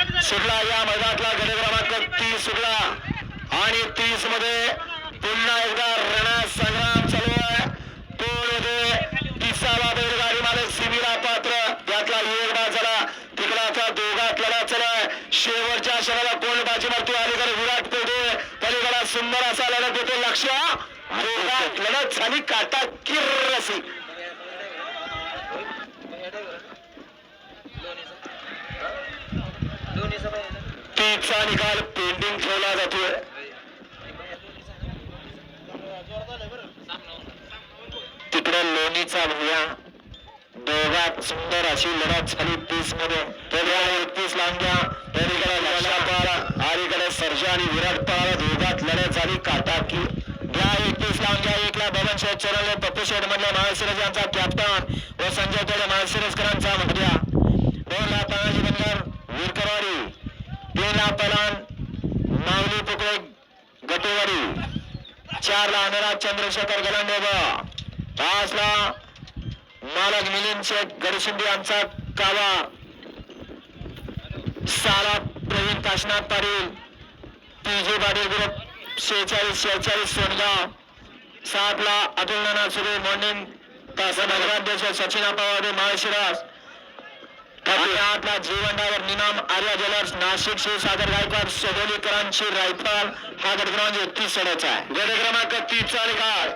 सुटला या मैदानातला गट क्रमांक 30 सुटला आणि 30 मध्ये पुन्हा एकदा रणसंग्राम चालू आहे. कोण 30वा बैलगाडी मालक सिमीला पात्र यातला एक बाद झाला. तिकडे आता दोघात लढा चालू आहे. शेवटच्या क्षणाला कोण बाजी मारतो. अलीकडे विराट कोहली पलीकडे सुंदर असा लढत देतो. लक्ष दोघात लढत झाली काटा किर्रसी. तीचा निकाल पेंडिंग ठेवला जातोय. तिकडे लोणीचा भुया दोघात सुंदर अशी लढत झाली 30 मध्ये. 31 लांग्या अलीकडे सर्जा आणि विराट पळाला. दोघात लढत झाली काटाकी. घ्या 31 लांग्या एकला बबन शेठ चोरले पप्पू शेठ मधले माळशिरस यांचा कॅप्टन व संजय तोडे माळशिरसकरांचा मुद्या. 2 ला तानाजी बनगर वीरकरवाडी. 3 ला पलान माऊली पुकळे गटेवाडी. 4 ला अनुराग चंद्रशेखर गलांडेबा. 5 ला मालक मिलिंद शेठ गडशिंदे यांचा कावा. 6 ला प्रवीण काशनाथ पाटील पीजे पाटील ग्रुप 46 सोनगाव. 7 ला अतुल नाना सुरे मॉर्निंग तासा नगराध्यक्ष सचिन पवार माळशिरस. 8 ला जीवनडावर निनाम आर्या ज्वेलर्स नाशिक शिवसागर गायकवाड सोबोलीकरांची रायफल. हा गट क्रमांक 31 आहे. गट क्रमांक 30 चा निकाल